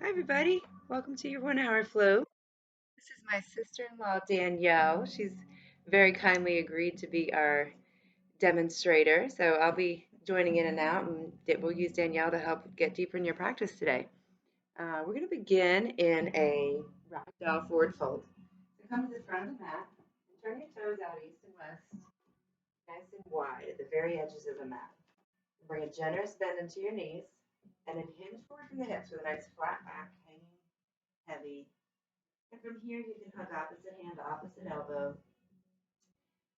Hi, everybody. Welcome to your 1 hour flow. This is my sister in law, Danielle. She's very kindly agreed to be our demonstrator. So I'll be joining in and out, and we'll use Danielle to help get deeper in your practice today. We're going to begin in a ragdoll forward fold. So come to the front of the mat and turn your toes out east and west, nice and wide at the very edges of the mat. Bring a generous bend into your knees and then hinge forward from the hips with a nice flat back, hanging heavy. And from here, you can hug opposite hand to opposite elbow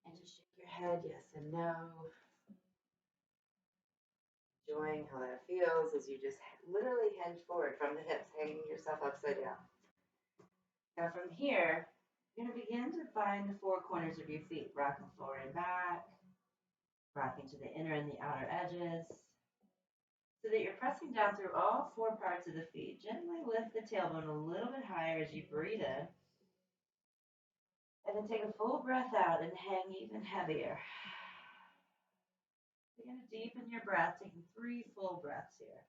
and just shake your head yes and no, enjoying how that feels as you just literally hinge forward from the hips, hanging yourself upside down. Now, from here, you're going to begin to find the four corners of your feet, rocking forward and back, rocking to the inner and the outer edges, so that you're pressing down through all four parts of the feet. Gently lift the tailbone a little bit higher as you breathe in. And then take a full breath out and hang even heavier. You're going to deepen your breath, taking 3 full breaths here.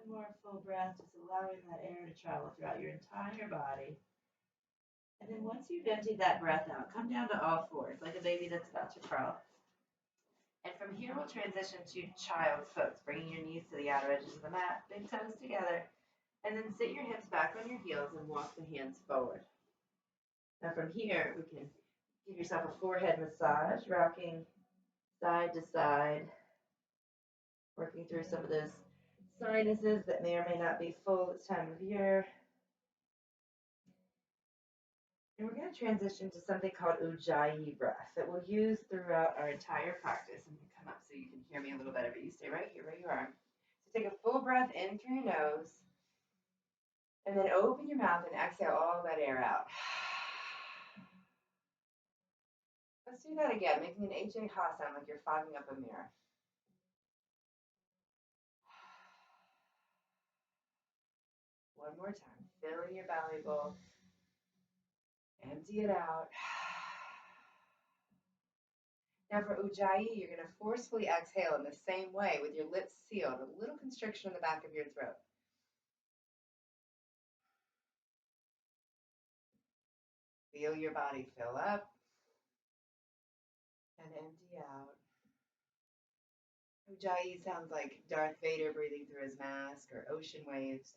One more full breath, just allowing that air to travel throughout your entire body. And then once you've emptied that breath out, come down to all fours, like a baby that's about to crawl. And from here, we'll transition to child's pose, bringing your knees to the outer edges of the mat, big toes together, and then sit your hips back on your heels and walk the hands forward. Now from here, we can give yourself a forehead massage, rocking side to side, working through some of those sinuses that may or may not be full this time of year. And we're going to transition to something called Ujjayi Breath that we'll use throughout our entire practice. I'm going to come up so you can hear me a little better, but you stay right here where you are. So take a full breath in through your nose, and then open your mouth and exhale all that air out. Let's do that again, making an H-A-Ha sound like you're fogging up a mirror. One more time, filling your belly bowl. Empty it out. Now for Ujjayi, you're going to forcefully exhale in the same way with your lips sealed, a little constriction in the back of your throat. Feel your body fill up and empty out. Ujjayi sounds like Darth Vader breathing through his mask or ocean waves,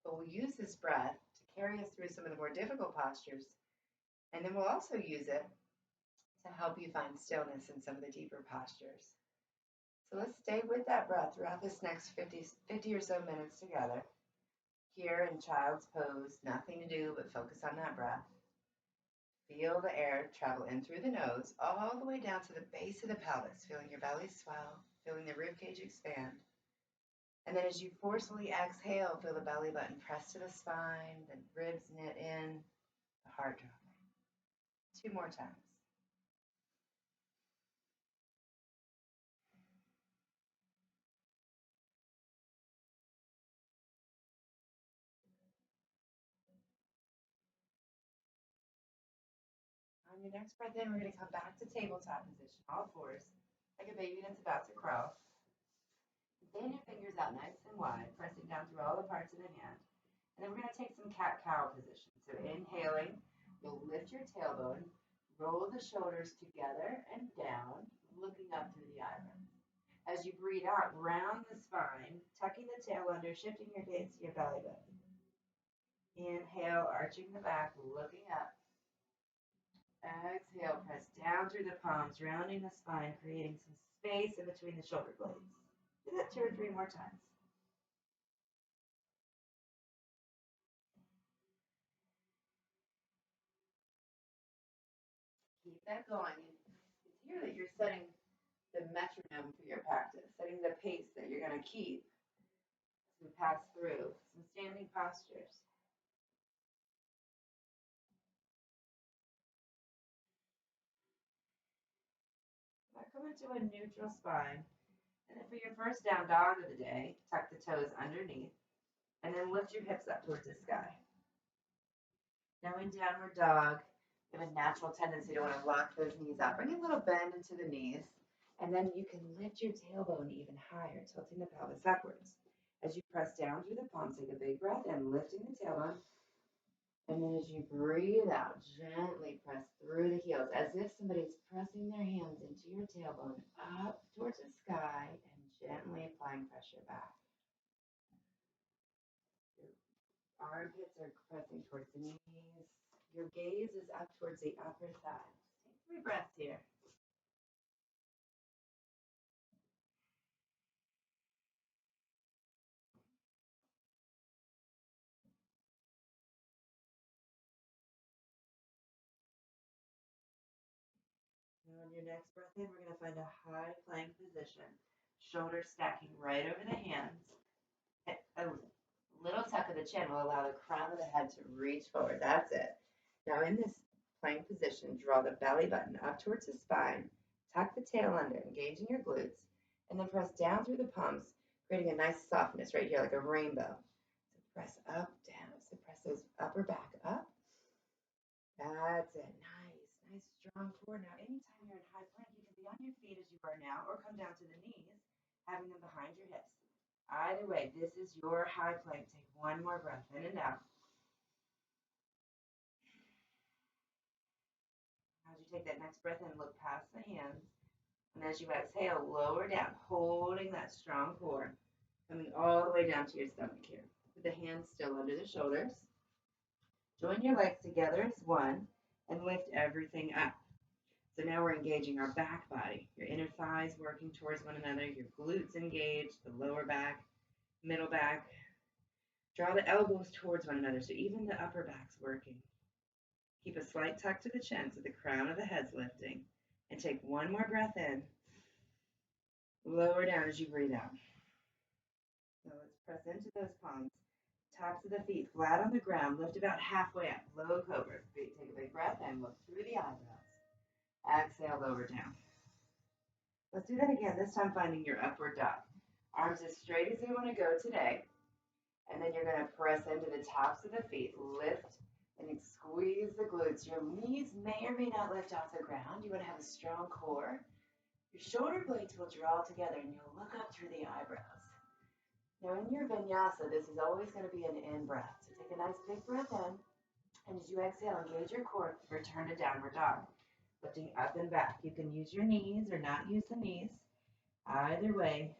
but we'll use this breath to carry us through some of the more difficult postures, and then we'll also use it to help you find stillness in some of the deeper postures. So let's stay with that breath throughout this next 50 or so minutes together. Here in child's pose, nothing to do but focus on that breath. Feel the air travel in through the nose, all the way down to the base of the pelvis, feeling your belly swell, feeling the ribcage expand. And then as you forcefully exhale, feel the belly button press to the spine, the ribs knit in, the heart dropping. 2 more times. On your next breath in, we're going to come back to tabletop position, all fours, like a baby that's about to crawl. Fan your fingers out nice and wide, pressing down through all the parts of the hand. And then we're going to take some cat-cow position. So inhaling, you'll lift your tailbone, roll the shoulders together and down, looking up through the eyebrows. As you breathe out, round the spine, tucking the tail under, shifting your gaze to your belly button. Inhale, arching the back, looking up. Exhale, press down through the palms, rounding the spine, creating some space in between the shoulder blades. Do that 2 or 3 more times. Keep that going. It's here that you're setting the metronome for your practice, setting the pace that you're going to keep as we pass through some standing postures. Now come into a neutral spine. And then for your first down dog of the day, tuck the toes underneath and then lift your hips up towards the sky. Now Now in downward dog, you have a natural tendency to want to lock those knees up. Bring a little bend into the knees, and then you can lift your tailbone even higher, tilting the pelvis upwards. As you press down through the palms, take a big breath in, lifting the tailbone. And then as you breathe out, gently press through the heels as if somebody's pressing their hands into your tailbone up towards the sky and gently applying pressure back. Your armpits are pressing towards the knees. Your gaze is up towards the upper thighs. Take 3 breaths here. And on your next breath in, we're going to find a high plank position. Shoulders stacking right over the hands. A little tuck of the chin will allow the crown of the head to reach forward. That's it. Now in this plank position, draw the belly button up towards the spine. Tuck the tail under, engaging your glutes. And then press down through the palms, creating a nice softness right here, like a rainbow. So press up, down. So press those upper back up. That's it. Nice, strong core. Now, anytime you're in high plank, you can be on your feet as you are now, or come down to the knees, having them behind your hips. Either way, this is your high plank. Take one more breath in and out. As you take that next breath in, look past the hands. And as you exhale, lower down, holding that strong core, coming all the way down to your stomach here. With the hands still under the shoulders. Join your legs together as one and lift everything up. So now we're engaging our back body, your inner thighs working towards one another, your glutes engaged, the lower back, middle back. Draw the elbows towards one another, so even the upper back's working. Keep a slight tuck to the chin so the crown of the head's lifting. And take one more breath in. Lower down as you breathe out. So let's press into those palms. Tops of the feet flat on the ground. Lift about halfway up. Low cobra. Take a big breath in. Look through the eyebrows. Exhale, lower down. Let's do that again, this time finding your upward dog. Arms as straight as they want to go today. And then you're going to press into the tops of the feet. Lift and squeeze the glutes. Your knees may or may not lift off the ground. You want to have a strong core. Your shoulder blades will draw together and you'll look up through the eyebrows. Now in your vinyasa, this is always going to be an in breath. So take a nice big breath in. And as you exhale, engage your core. Return to downward dog. Lifting up and back. You can use your knees or not use the knees. Either way,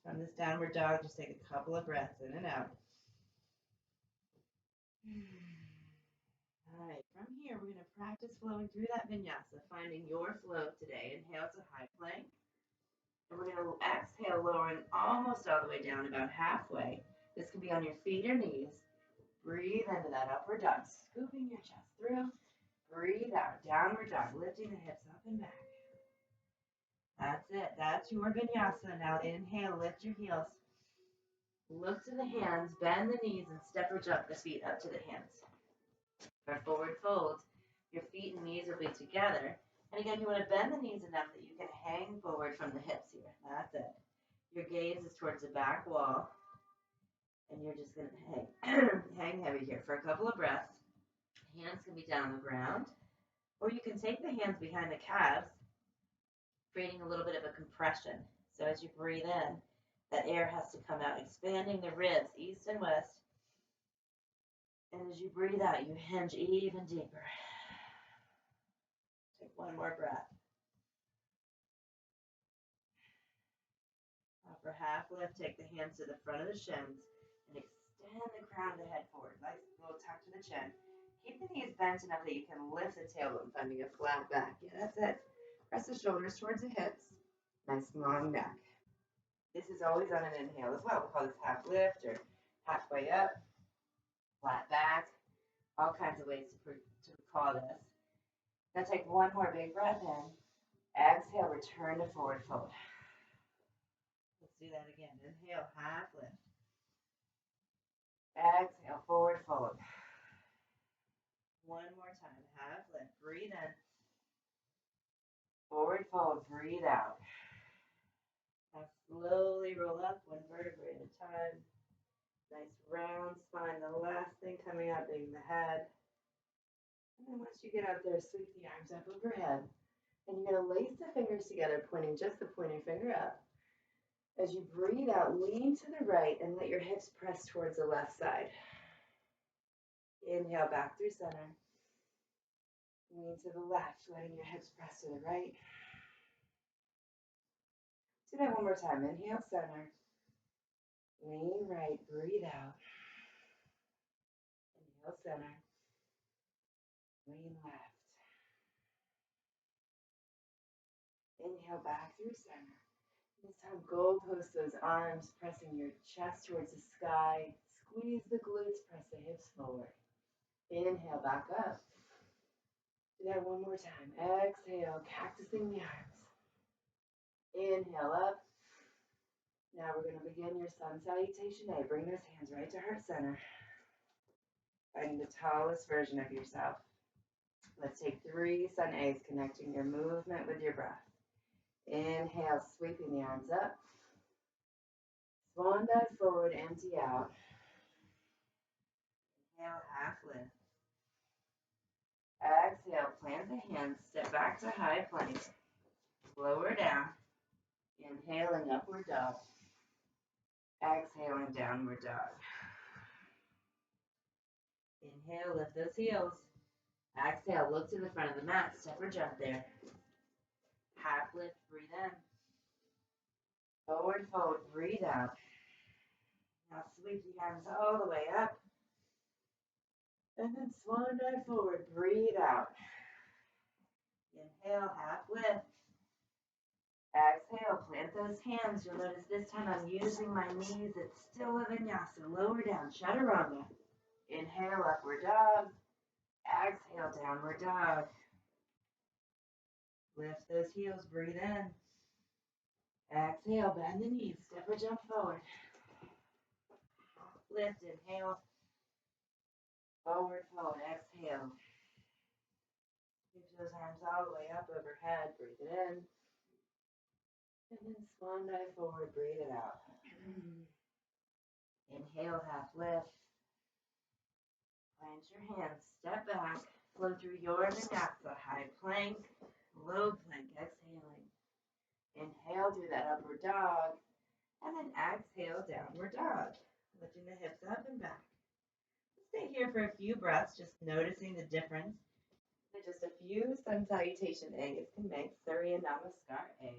from this downward dog, just take a couple of breaths in and out. All right, from here, we're going to practice flowing through that vinyasa, finding your flow today. Inhale to high plank. And we're going to exhale, lowering almost all the way down, about halfway. This can be on your feet or knees. Breathe into that upward dog, scooping your chest through. Breathe out, downward dog, lifting the hips up and back. That's it. That's your vinyasa. Now inhale, lift your heels. Look to the hands, bend the knees, and step or jump the feet up to the hands. For forward fold, your feet and knees will be together. And again, you want to bend the knees enough that you can hang forward from the hips here. That's it. Your gaze is towards the back wall. And you're just going to hang heavy here for a couple of breaths. Hands can be down on the ground. Or you can take the hands behind the calves, creating a little bit of a compression. So as you breathe in, that air has to come out, expanding the ribs east and west. And as you breathe out, you hinge even deeper. Take one more breath. Upper half lift, take the hands to the front of the shins and extend the crown of the head forward. Nice little tuck to the chin. Keep the knees bent enough that you can lift the tailbone, finding a flat back. Yeah, that's it. Press the shoulders towards the hips. Nice long neck. This is always on an inhale as well. We'll call this half lift or halfway up, flat back, all kinds of ways to call this. Now take one more big breath in. Exhale, return to forward fold. Let's do that again. Inhale, half lift. Exhale, forward fold. One more time, half lift. Breathe in. Forward fold, breathe out. Now slowly roll up one vertebrae at a time. Nice round spine. The last thing coming up being the head. And then once you get out there, sweep the arms up overhead. And you're going to lace the fingers together, pointing just the pointer finger up. As you breathe out, lean to the right and let your hips press towards the left side. Inhale back through center. Lean to the left, letting your hips press to the right. Do that one more time. Inhale, center. Lean right, breathe out. Inhale, center. Lean left. Inhale back through center. This time, goalpost those arms, pressing your chest towards the sky. Squeeze the glutes, press the hips forward. Inhale, back up. Do that one more time. Exhale, cactusing the arms. Inhale up. Now we're going to begin your sun salutation A. Bring those hands right to heart center. Finding the tallest version of yourself. Let's take 3 sun A's, connecting your movement with your breath. Inhale, sweeping the arms up. Swan dive forward, empty out. Inhale, half lift. Exhale, plant the hands, step back to high plank. Lower down. Inhaling, upward dog. Exhaling, downward dog. Inhale, lift those heels. Exhale, look to the front of the mat, step or jump there. Half lift, breathe in. Forward fold, breathe out. Now sweep the arms all the way up. And then swan dive forward, breathe out. Inhale, half lift. Exhale, plant those hands. You'll notice this time I'm using my knees. It's still a vinyasa. Lower down, chaturanga. Inhale, upward dog. Exhale, downward dog. Lift those heels, breathe in. Exhale, bend the knees, step or jump forward. Lift, inhale. Forward fold, exhale. Reach those arms all the way up overhead, breathe it in. And then swan dive forward, breathe it out. Inhale, half lift. Plant your hands, step back, flow through your vinyasa, high plank, low plank, exhaling. Inhale, do that upward dog, and then exhale, downward dog, lifting the hips up and back. Stay here for a few breaths, just noticing the difference that just a few sun salutation A's can make. Surya Namaskar A.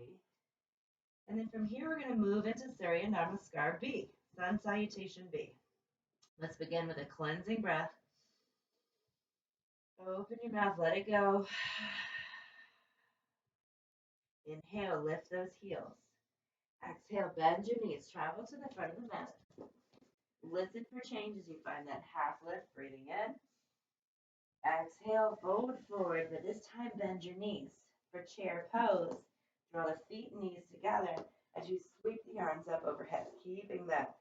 And then from here, we're going to move into Surya Namaskar B, sun salutation B. Let's begin with a cleansing breath. Open your mouth, let it go. Inhale, lift those heels. Exhale, bend your knees, travel to the front of the mat. Listen for change as you find that half lift, breathing in. Exhale, fold forward, but this time bend your knees. For chair pose, draw the feet and knees together as you sweep the arms up overhead, keeping that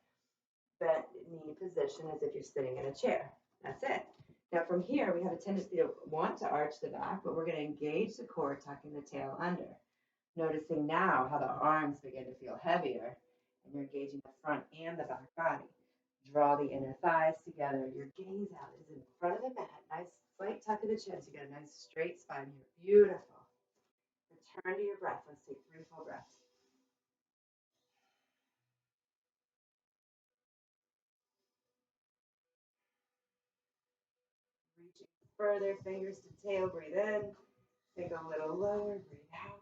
bent knee position as if you're sitting in a chair. That's it. Now from here, we have a tendency to want to arch the back, but we're going to engage the core, tucking the tail under. Noticing now how the arms begin to feel heavier, and you're engaging the front and the back body. Draw the inner thighs together. Your gaze out is in front of the mat. Nice slight tuck of the chin, so you get a nice straight spine here. Beautiful. Return to your breath. Let's take 3 full breaths. Reaching further, fingers to tail, breathe in. Take a little lower, breathe out.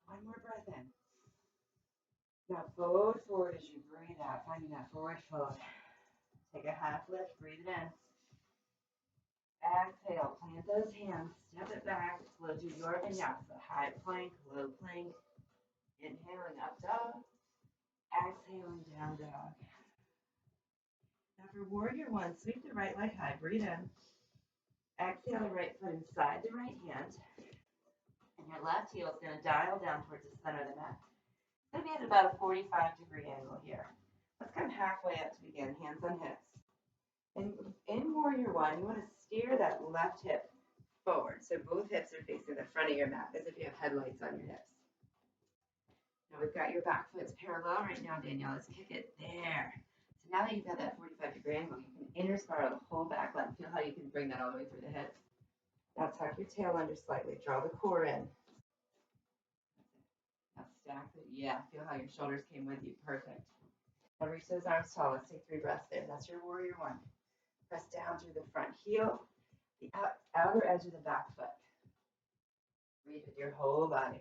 One more breath in. Now fold forward as you breathe out, finding that forward fold. Take a half lift, breathe it in. Exhale, plant those hands, step it back, flow through your vinyasa. High plank, low plank. Inhaling up dog. Exhaling down dog. Now for warrior one, sweep the right leg high, breathe in. Exhale the right foot inside the right hand. And your left heel is going to dial down towards the center of the mat. It's going to be at about a 45-degree angle here. Let's come halfway up to begin, hands on hips. And in warrior one, you want to steer that left hip forward. So both hips are facing the front of your mat as if you have headlights on your hips. Now we've got your back foot's parallel right now, Danielle. Let's kick it there. So now that you've got that 45-degree angle, you can inner spiral the whole back leg. Feel how you can bring that all the way through the hips. Now tuck your tail under slightly. Draw the core in. Now stack it. Yeah, feel how your shoulders came with you. Perfect. Now reach those arms tall. Let's take 3 breaths there. That's your warrior one. Press down through the front heel, the outer edge of the back foot. Breathe with your whole body.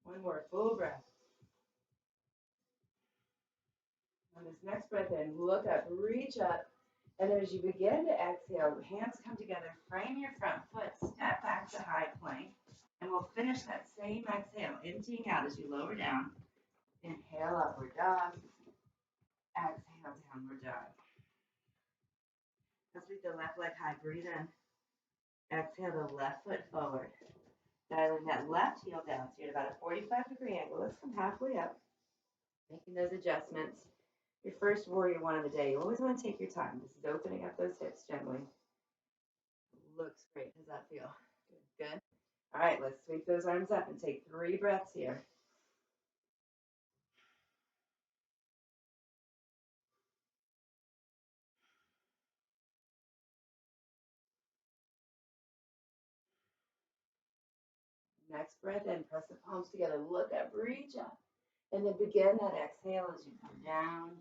One more full breath. On this next breath in, look up, reach up, and as you begin to exhale, hands come together, frame your front foot, step back to high plank, and we'll finish that same exhale, emptying out as you lower down. Inhale, upward dog. Exhale, downward dog. Let's reach the left leg high, breathe in. Exhale the left foot forward. Dialing that left heel down, so you're at about a 45-degree angle. Let's come halfway up, making those adjustments. Your first warrior one of the day. You always want to take your time. This is opening up those hips gently. Looks great. Does that feel good? Good. All right, let's sweep those arms up and take 3 breaths here. Next breath in, press the palms together. Look up, reach up. And then begin that exhale as you come down.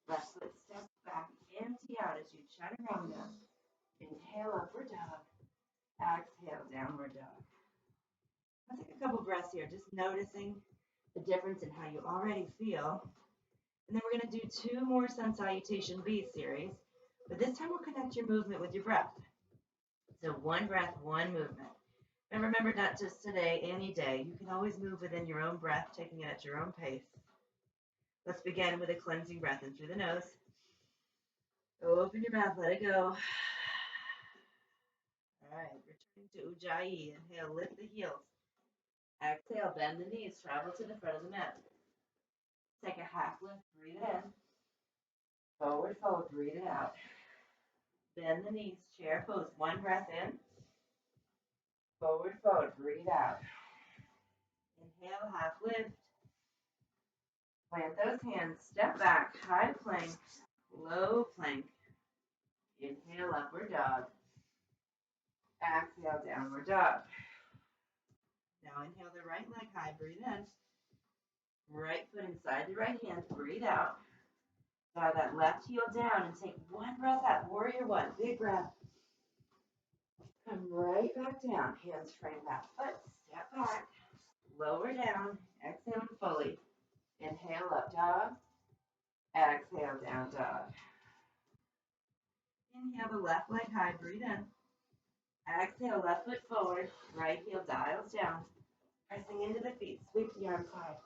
Left foot steps back, empty out as you chaturanga. Inhale, upward dog. Exhale, downward dog. I'll take a couple breaths here, just noticing the difference in how you already feel. And then we're going to do 2 more sun salutation B series, but this time we'll connect your movement with your breath. So 1 breath, 1 movement. And remember, not just today, any day. You can always move within your own breath, taking it at your own pace. Let's begin with a cleansing breath in through the nose. Open your mouth, let it go. All right, returning to Ujjayi. Inhale, lift the heels. Exhale, bend the knees, travel to the front of the mat. Take a half lift, breathe in. Forward fold, breathe it out. Bend the knees, chair pose. 1 breath in. Forward fold, breathe out. Inhale, half lift. Plant those hands, step back, high plank, low plank. Inhale, upward dog. Exhale, downward dog. Now inhale the right leg high, breathe in. Right foot inside the right hand, breathe out. Draw that left heel down and take 1 breath out. Warrior one, big breath. Come right back down. Hands frame that foot, step back. Lower down, exhaling fully. Inhale, up dog. Exhale, down dog. Inhale the left leg high, breathe in. Exhale, left foot forward, right heel dials down. Pressing into the feet, sweep the arms high.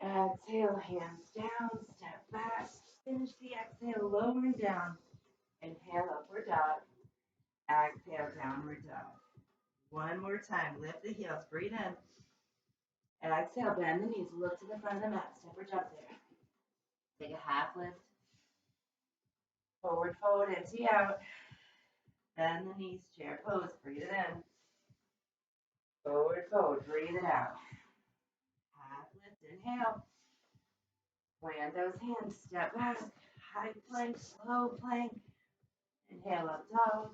Exhale, hands down, step back. Finish the exhale, lowering down. Inhale, upward dog. Exhale, downward dog. 1 more time, lift the heels, breathe in. Exhale, bend the knees, look to the front of the mat, step or jump there. Take a half lift. Forward fold, empty out. Bend the knees, chair pose, breathe it in. Forward fold, breathe it out. Half lift, inhale. Plant those hands, step back. High plank, slow plank. Inhale, up dog.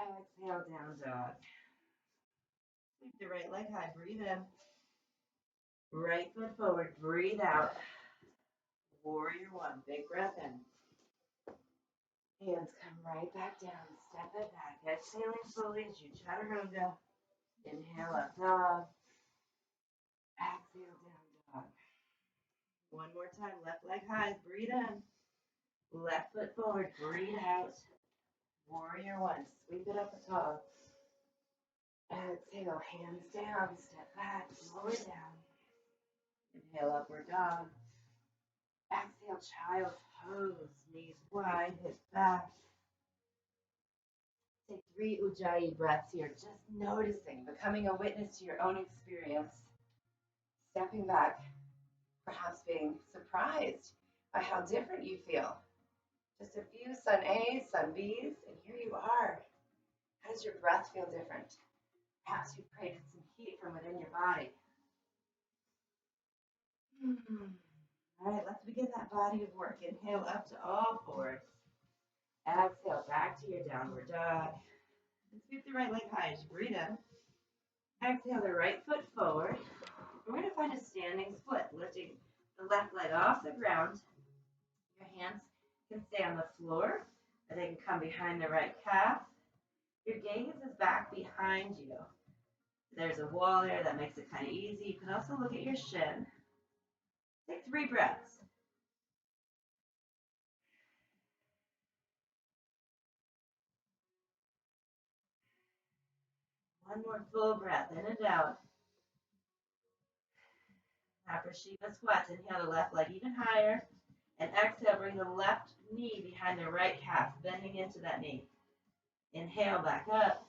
Exhale, down dog. Sweep the right leg high, breathe in. Right foot forward, breathe out. Warrior one, big breath in. Hands come right back down, step it back. Exhaling slowly as you chaturanga. Inhale, up dog. Exhale, down dog. 1 more time, left leg high, breathe in. Left foot forward, breathe out. Warrior one, sweep it up the top. Exhale, hands down, step back, lower down. Inhale, upward dog. Exhale, child's pose, knees wide, hips back. Take 3 Ujjayi breaths here, just noticing, becoming a witness to your own experience. Stepping back, perhaps being surprised by how different you feel. Just a few sun A's, sun B's, and here you are. How does your breath feel different? Perhaps you've created some heat from within your body. All right, let's begin that body of work. Inhale up to all fours. Exhale back to your downward dog. And sweep the right leg high as you breathe in. Exhale the right foot forward. We're going to find a standing split, lifting the left leg off the ground. Your hands can stay on the floor, or they can come behind the right calf. Your gaze is back behind you. There's a wall there that makes it kind of easy. You can also look at your shin. Take 3 breaths. One more full breath, in and out. Upper Shiva squats. Inhale the left leg even higher. And exhale, bring the left knee behind the right calf, bending into that knee. Inhale, back up.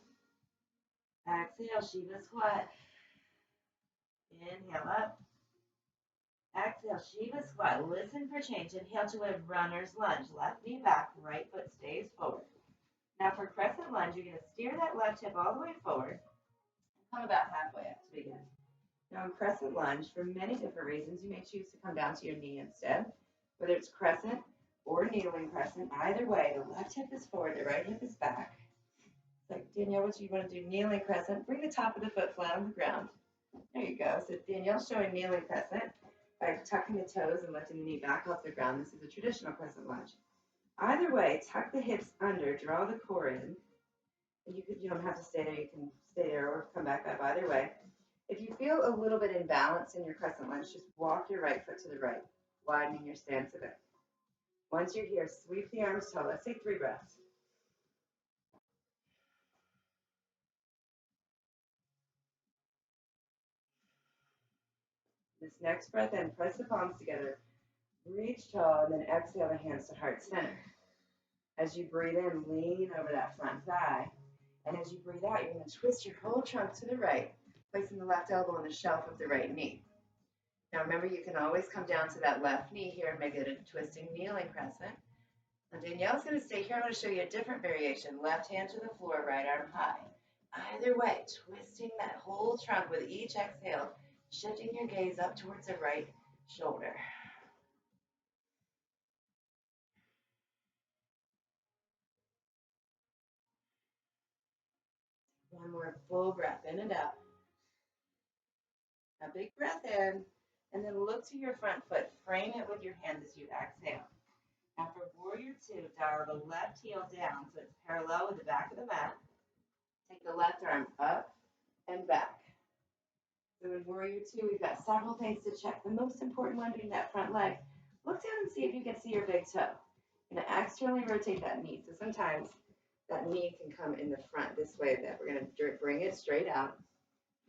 Exhale, Shiva squat. Inhale up. Exhale, Shiva squat. Listen for change. Inhale to a runner's lunge. Left knee back, right foot stays forward. Now for Crescent Lunge, you're going to steer that left hip all the way forward. Come about halfway up to begin. Now in Crescent Lunge, for many different reasons, you may choose to come down to your knee instead. Whether it's crescent or kneeling crescent, either way, the left hip is forward, the right hip is back. Like Danielle, what you want to do? Kneeling crescent. Bring the top of the foot flat on the ground. There you go. So Danielle's showing kneeling crescent by tucking the toes and lifting the knee back off the ground. This is a traditional Crescent Lunge. Either way, tuck the hips under, draw the core in. And you don't have to stay there. You can stay there or come back up. Either way. If you feel a little bit imbalanced in your Crescent Lunge, just walk your right foot to the right, widening your stance a bit. Once you're here, sweep the arms tall. Let's take 3 breaths. This next breath in, press the palms together, reach tall, and then exhale the hands to heart center. As you breathe in, lean over that front thigh. And as you breathe out, you're going to twist your whole trunk to the right, placing the left elbow on the shelf of the right knee. Now remember, you can always come down to that left knee here and make it a twisting kneeling crescent. And Danielle's going to stay here. I'm going to show you a different variation. Left hand to the floor, right arm high. Either way, twisting that whole trunk with each exhale, shifting your gaze up towards the right shoulder. One more full breath in and out. A big breath in, and then look to your front foot. Frame it with your hand as you exhale. Now for Warrior 2, dial the left heel down so it's parallel with the back of the mat. Take the left arm up and back. So in Warrior 2, we've got several things to check. The most important one being that front leg. Look down and see if you can see your big toe. You're going to externally rotate that knee. So sometimes that knee can come in the front this way. That we're going to bring it straight out.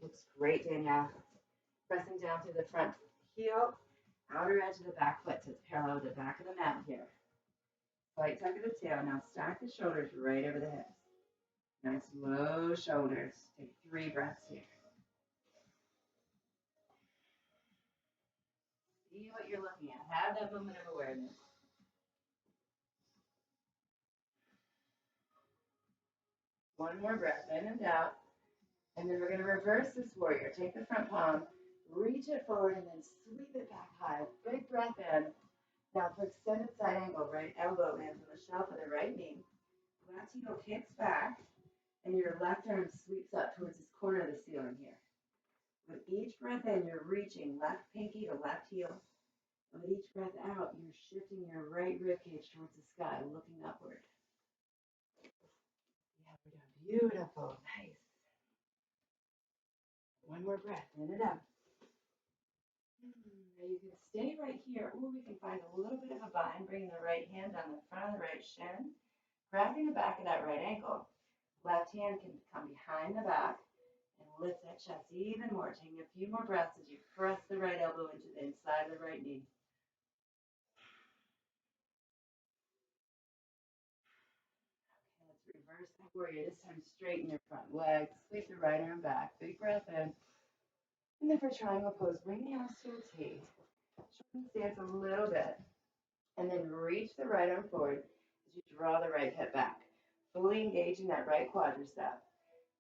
Looks great, Danielle. Pressing down through the front heel, outer edge of the back foot so it's parallel with the back of the mat here. Slight tuck of the tail. Now stack the shoulders right over the hips. Nice low shoulders. Take 3 breaths here. See what you're looking at. Have that moment of awareness. One more breath in and out. And then we're going to reverse this warrior. Take the front palm, reach it forward, and then sweep it back high. Big breath in. Now for extended side angle, right elbow lands on the shelf of the right knee. Left heel kicks back, and your left arm sweeps up towards this corner of the ceiling here. With each breath in, you're reaching left pinky to left heel. And with each breath out, you're shifting your right rib cage towards the sky, looking upward. Yeah, we're done. Beautiful. Nice. One more breath, in and out. Now you can stay right here, or we can find a little bit of a bind, bringing the right hand on the front of the right shin, grabbing the back of that right ankle. Left hand can come behind the back and lift that chest even more, taking a few more breaths as you press the right elbow into the inside of the right knee. Okay, let's reverse that warrior. This time straighten your front leg, sweep the right arm back, big breath in. And then for triangle pose, bring the arms to a T. Shorten the stance a little bit. And then reach the right arm forward as you draw the right hip back. Fully engaging that right quadricep.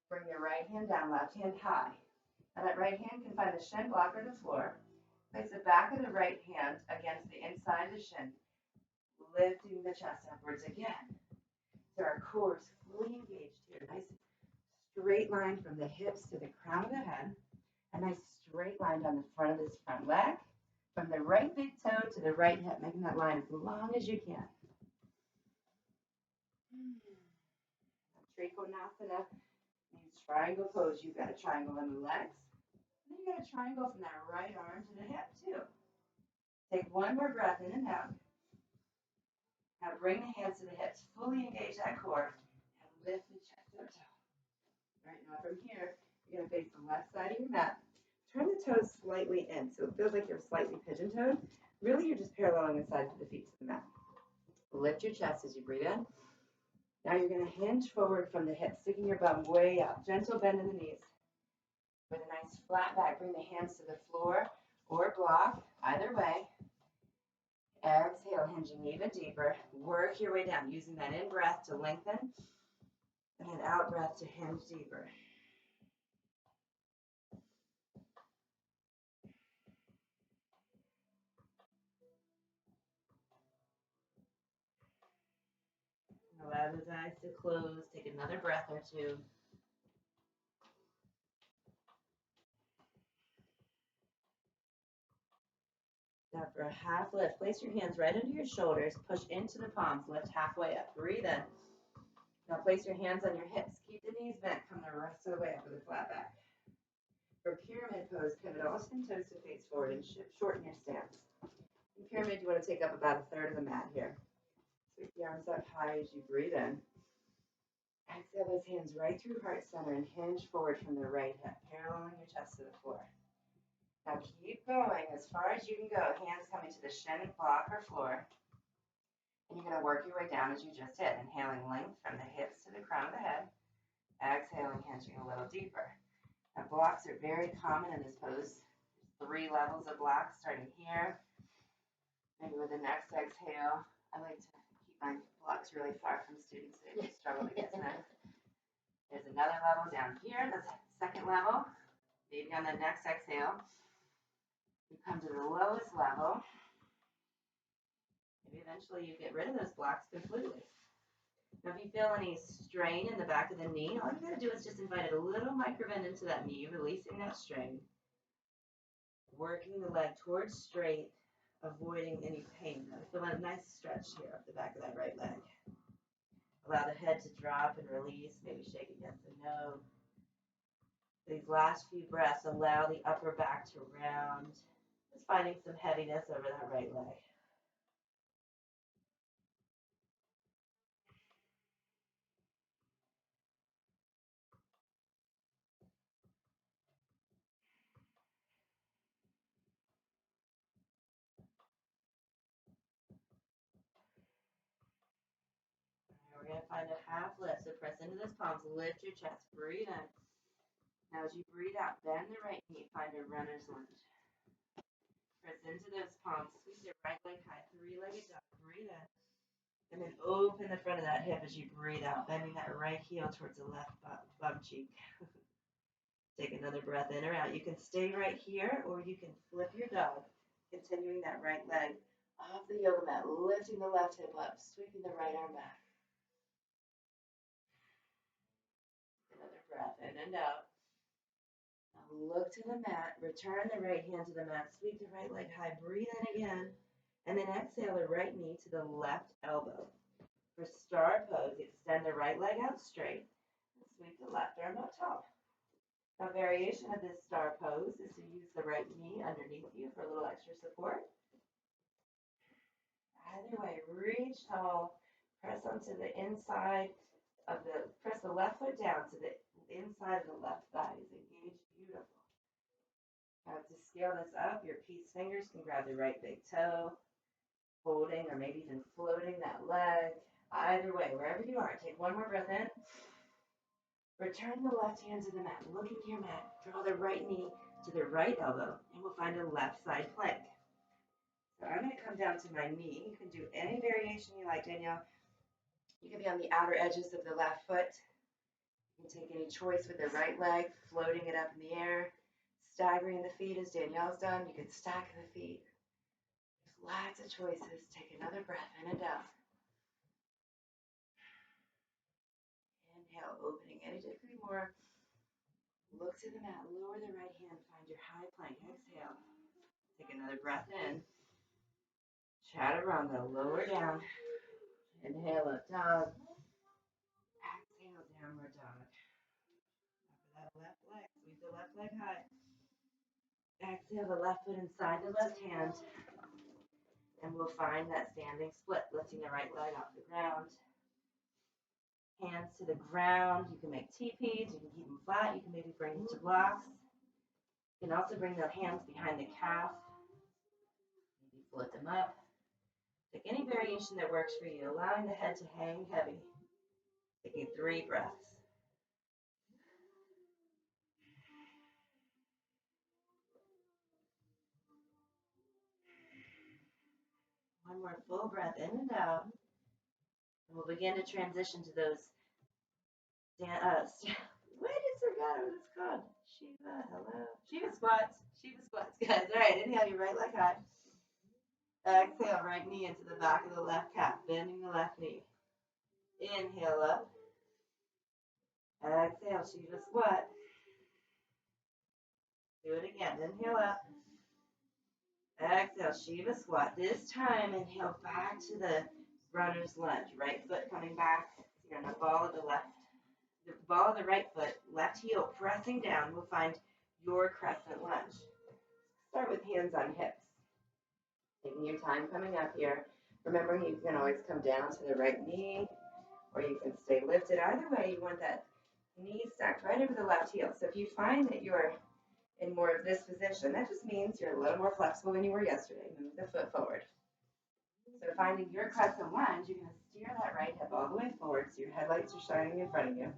Bring your right hand down, left hand high. Now that right hand can find the shin block or the floor. Place the back of the right hand against the inside of the shin, lifting the chest upwards again. So our core is fully engaged here. Nice straight line from the hips to the crown of the head. A nice straight line down the front of this front leg. From the right big toe to the right hip, making that line as long as you can. Trikonasana means triangle pose. You've got a triangle in the legs. And then you got a triangle from that right arm to the hip too. Take one more breath in and out. Now bring the hands to the hips. Fully engage that core. And lift the chest up tall. All right, now from here, you're going to face the left side of your mat. Turn the toes slightly in, so it feels like you're slightly pigeon-toed. Really, you're just paralleling the sides of the feet to the mat. Lift your chest as you breathe in. Now you're going to hinge forward from the hips, sticking your bum way up. Gentle bend in the knees. With a nice flat back, bring the hands to the floor or block, either way. Exhale, hinging even deeper. Work your way down, using that in-breath to lengthen, and then out-breath to hinge deeper. Allow those eyes to close. Take another breath or two. Now for a half lift, place your hands right under your shoulders. Push into the palms. Lift halfway up. Breathe in. Now place your hands on your hips. Keep the knees bent. Come the rest of the way up with a flat back. For pyramid pose, pivot all 10 toes to face forward and shorten your stance. In pyramid, you want to take up about a third of the mat here. Sweep the arms up high as you breathe in. Exhale those hands right through heart center and hinge forward from the right hip, paralleling your chest to the floor. Now keep going as far as you can go. Hands coming to the shin, block, or floor. And you're going to work your way down as you just did. Inhaling length from the hips to the crown of the head. Exhaling, hinging a little deeper. Now blocks are very common in this pose. There's 3 levels of blocks starting here. Maybe with the next exhale. I like to keep my blocks really far from students so they struggle to get to them. There's another level down here, the second level. Maybe on the next exhale, you come to the lowest level. Maybe eventually you get rid of those blocks completely. Now if you feel any strain in the back of the knee, all you gotta do is just invite a little micro bend into that knee, releasing that strain. Working the leg towards straight, avoiding any pain. I feel a nice stretch here up the back of that right leg. Allow the head to drop and release, maybe shake against the nose. These last few breaths, allow the upper back to round. Just finding some heaviness over that right leg. We're going to find a half lift. So press into those palms, lift your chest, breathe in. Now as you breathe out, bend the right knee, find a runner's lunge. Press into those palms, squeeze your right leg high, 3-legged dog, breathe in. And then open the front of that hip as you breathe out, bending that right heel towards the left bum cheek. Take another breath in or out. You can stay right here or you can flip your dog, continuing that right leg off the yoga mat, lifting the left hip up, sweeping the right arm back. Another breath in and out. Now look to the mat, return the right hand to the mat, sweep the right leg high, breathe in again, and then exhale the right knee to the left elbow. For star pose, extend the right leg out straight and sweep the left arm up tall. A variation of this star pose is to use the right knee underneath you for a little extra support. Either way, reach tall, press onto the inside of press the left foot down to the inside of the left thigh. Is engaged, beautiful. Now to scale this up, your peace fingers can grab the right big toe, holding or maybe even floating that leg. Either way, wherever you are, take one more breath in. Return the left hand to the mat, look into your mat, draw the right knee to the right elbow, and we'll find a left side plank. So I'm going to come down to my knee. You can do any variation you like, Danielle. You can be on the outer edges of the left foot. You can take any choice with the right leg, floating it up in the air, staggering the feet as Danielle's done. You can stack the feet. There's lots of choices. Take another breath in and out. Inhale, opening any degree more. Look to the mat. Lower the right hand. Find your high plank. Exhale. Take another breath in. Chaturanga. Lower down. Inhale, up dog. Exhale, downward dog. After that left leg, sweep the left leg high. Exhale the left foot inside the left hand. And we'll find that standing split, lifting the right leg off the ground. Hands to the ground. You can make teepees. You can keep them flat. You can maybe bring them to blocks. You can also bring the hands behind the calf. Maybe float them up. Take any variation that works for you, allowing the head to hang heavy. Taking 3 breaths. One more full breath in and out. And we'll begin to transition to those what is forgot what it's called? Shiva, hello. Shiva squats. Shiva squats, guys. All right, inhale your right leg high. Exhale, right knee into the back of the left calf, bending the left knee. Inhale up. Exhale, Shiva squat. Do it again. Inhale up. Exhale, Shiva squat. This time, inhale back to the runner's lunge. Right foot coming back. You're on the ball of the right foot, left heel pressing down. We'll find your crescent lunge. Start with hands on hips. Taking your time coming up here. Remembering you can always come down to the right knee, or you can stay lifted. Either way, you want that knee stacked right over the left heel. So if you find that you're in more of this position, that just means you're a little more flexible than you were yesterday. Move the foot forward. So finding your crescent lunge, you're going to steer that right hip all the way forward so your headlights are shining in front of you.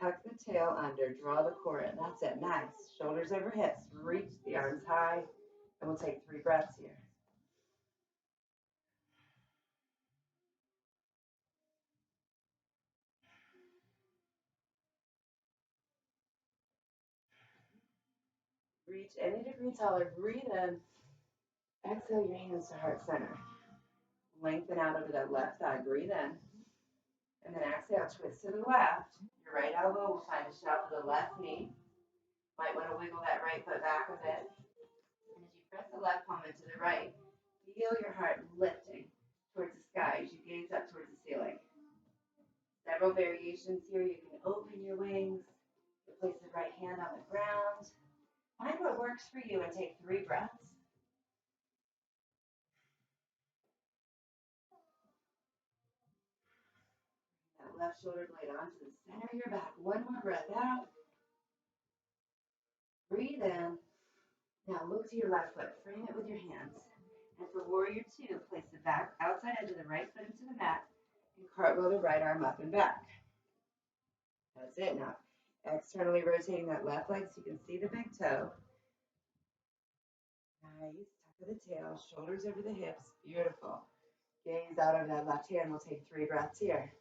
Tuck the tail under, draw the core in. That's it. Nice. Shoulders over hips. Reach the arms high. And we'll take 3 breaths here. Reach any degree taller. Breathe in. Exhale your hands to heart center. Lengthen out over that left thigh. Breathe in. And then exhale, twist to the left. Your right elbow will find a shelf of the left knee. Might want to wiggle that right foot back a bit. And as you press the left palm into the right, feel your heart lifting towards the sky as you gaze up towards the ceiling. Several variations here. You can open your wings. You place the right hand on the ground. Find what works for you and take 3 breaths. That left shoulder blade onto the center of your back. One more breath out. Breathe in. Now look to your left foot. Frame it with your hands. And for warrior 2, place the back outside edge of the right foot into the mat and cartwheel the right arm up and back. That's it. Now externally rotating that left leg so you can see the big toe. Nice. Tuck of the tail. Shoulders over the hips. Beautiful. Gaze out over that left hand. We'll take 3 breaths here.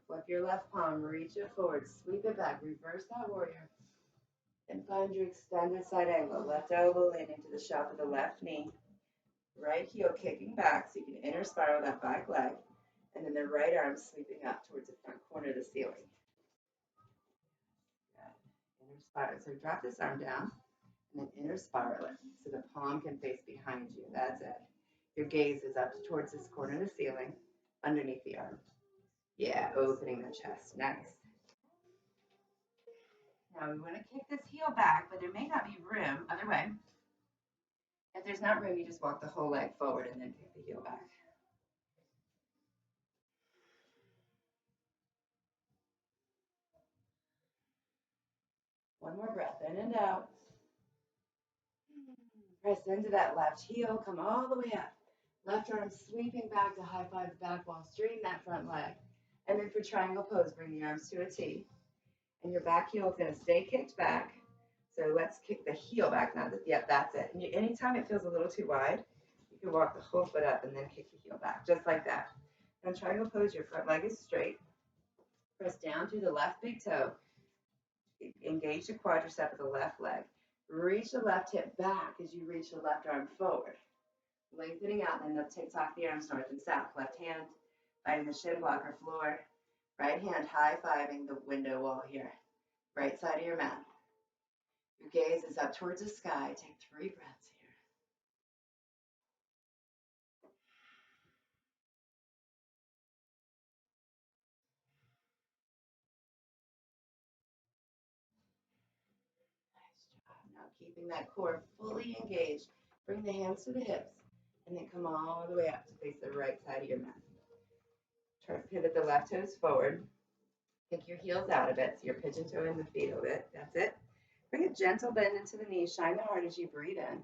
Flip your left palm, reach it forward, sweep it back, reverse that warrior, and find your extended side angle. Left elbow leaning to the shelf of the left knee, right heel kicking back so you can inner spiral that back leg, and then the right arm sweeping up towards the front corner of the ceiling. Good. Inner spiral. So drop this arm down, and then inner spiral it so the palm can face behind you. That's it. Your gaze is up towards this corner of the ceiling, underneath the arm. Yeah, opening the chest. Nice. Now we want to kick this heel back, but there may not be room. Other way. If there's not room, you just walk the whole leg forward and then kick the heel back. One more breath in and out. Press into that left heel. Come all the way up. Left arm sweeping back to high five the back wall. Straighten that front leg. And then for triangle pose, bring the arms to a T. And your back heel is going to stay kicked back. So let's kick the heel back now. Yep, that's it. And anytime it feels a little too wide, you You walk the whole foot up and then kick the heel back, just like that. Now triangle pose, your front leg is straight. Press down through the left big toe. Engage the quadricep of the left leg. Reach the left hip back as you reach the left arm forward. Lengthening out, and then talk the arms north and south. Left hand fighting the shin blocker floor. Right hand high-fiving the window wall here. Right side of your mat. Your gaze is up towards the sky. Take 3 breaths here. Nice job. Now keeping that core fully engaged. Bring the hands to the hips. And then come all the way up to face the right side of your mat. Try to pivot the left toes forward. Kick your heels out a bit, so you're pigeon toeing the feet a bit. That's it. Bring a gentle bend into the knees. Shine the heart as you breathe in.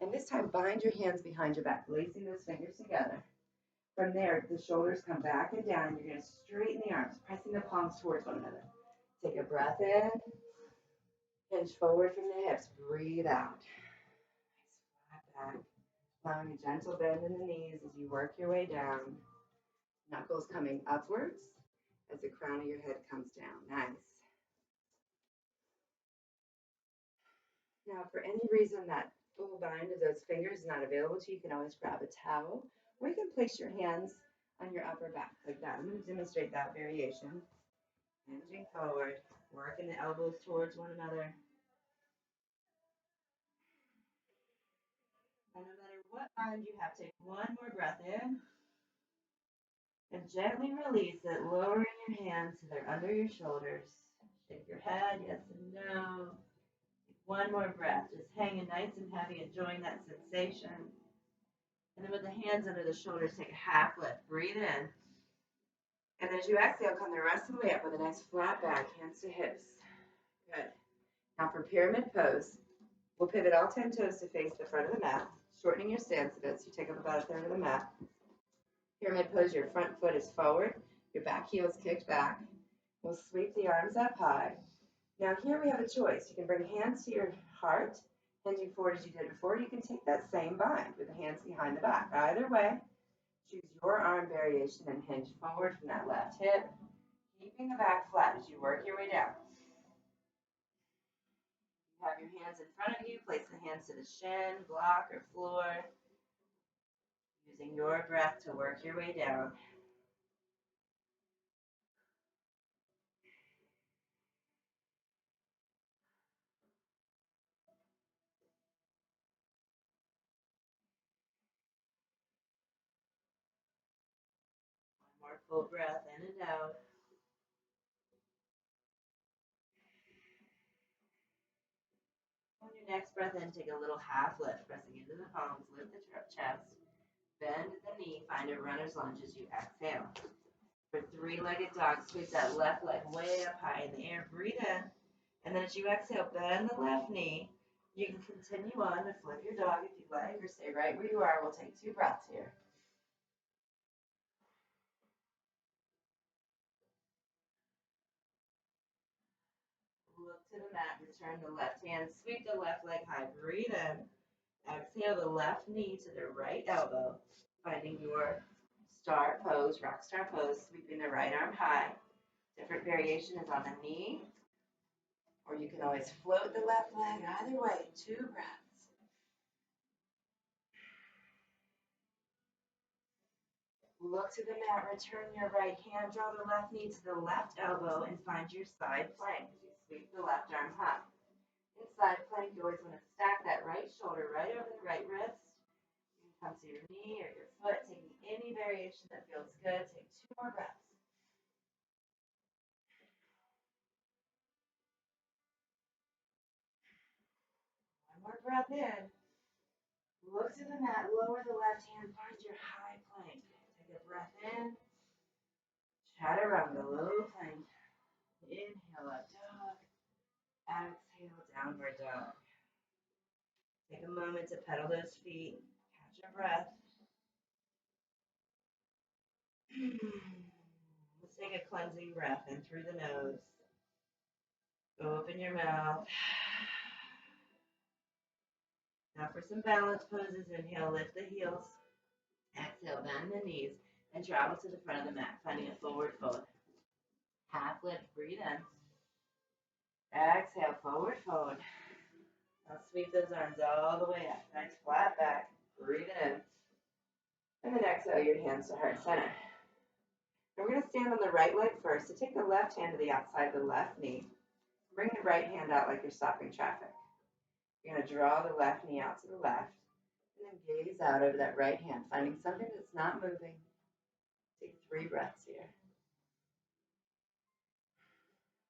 And this time, bind your hands behind your back, lacing those fingers together. From there, the shoulders come back and down. You're going to straighten the arms, pressing the palms towards one another. Take a breath in. Hinge forward from the hips. Breathe out. Nice flat back. Allowing a gentle bend in the knees as you work your way down. Knuckles coming upwards as the crown of your head comes down. Nice. Now, for any reason that full bind of those fingers is not available to you, you can always grab a towel, or you can place your hands on your upper back like that. I'm going to demonstrate that variation. Hinging forward, working the elbows towards one another. And no matter what bind you have, take one more breath in. And gently release it, lowering your hands so they're under your shoulders. Shake your head, yes and no. One more breath, just hanging nice and heavy, enjoying that sensation. And then with the hands under the shoulders, take a half lift, breathe in. And as you exhale, come the rest of the way up with a nice flat back, hands to hips. Good. Now for pyramid pose, we'll pivot all 10 toes to face the front of the mat, shortening your stance a bit so you take up about a third of the mat. Pyramid pose, your front foot is forward, your back heel is kicked back. We'll sweep the arms up high. Now here we have a choice. You can bring hands to your heart, hinging forward as you did before. You can take that same bind with the hands behind the back. Either way, choose your arm variation and hinge forward from that left hip, keeping the back flat as you work your way down. You have your hands in front of you. Place the hands to the shin, block, or floor, using your breath to work your way down. One more full breath in and out. On your next breath in, take a little half lift, pressing into the palms, lift the chest, bend the knee, find a runner's lunge as you exhale. For 3-legged dog, squeeze that left leg way up high in the air, breathe in, and then as you exhale, bend the left knee. You can continue on to flip your dog if you like, or stay right where you are. We'll take 2 breaths here. Look to the mat, return the left hand, sweep the left leg high, breathe in. Exhale the left knee to the right elbow, finding your star pose, rock star pose, sweeping the right arm high. Different variation is on the knee, or you can always float the left leg. Either way, 2 breaths. Look to the mat, return your right hand, draw the left knee to the left elbow, and find your side plank as you sweep the left arm high. In side plank, you always want to stack that right shoulder right over the right wrist. You can come to your knee or your foot, taking any variation that feels good. Take 2 more breaths. One more breath in. Look to the mat, lower the left hand, find your high plank. Take a breath in. Chaturanga, low plank. Inhale, up dog. Exhale, downward dog. Take a moment to pedal those feet. Catch your breath. Let's take a cleansing breath in through the nose. Open your mouth. Now for some balance poses, inhale, lift the heels. Exhale, bend the knees and travel to the front of the mat, finding a forward fold. Half lift, breathe in. Exhale, forward fold. Now sweep those arms all the way up. Nice flat back. Breathe in. And then exhale your hands to heart center. And we're going to stand on the right leg first. So take the left hand to the outside of the left knee. Bring the right hand out like you're stopping traffic. You're going to draw the left knee out to the left. And then gaze out over that right hand, finding something that's not moving. Take 3 breaths here.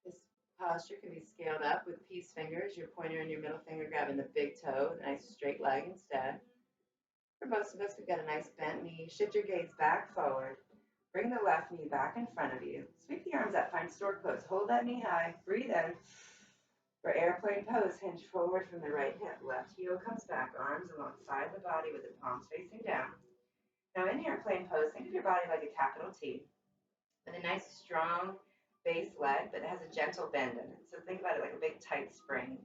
This posture can be scaled up with peace fingers, your pointer and your middle finger grabbing the big toe, a nice straight leg instead. For most of us, we've got a nice bent knee. Shift your gaze back forward. Bring the left knee back in front of you. Sweep the arms up, find stork pose. Hold that knee high. Breathe in. For airplane pose, hinge forward from the right hip. Left heel comes back, arms alongside the body with the palms facing down. Now in airplane pose, think of your body like a capital T with a nice strong base leg, but it has a gentle bend in it. So think about it like a big tight spring.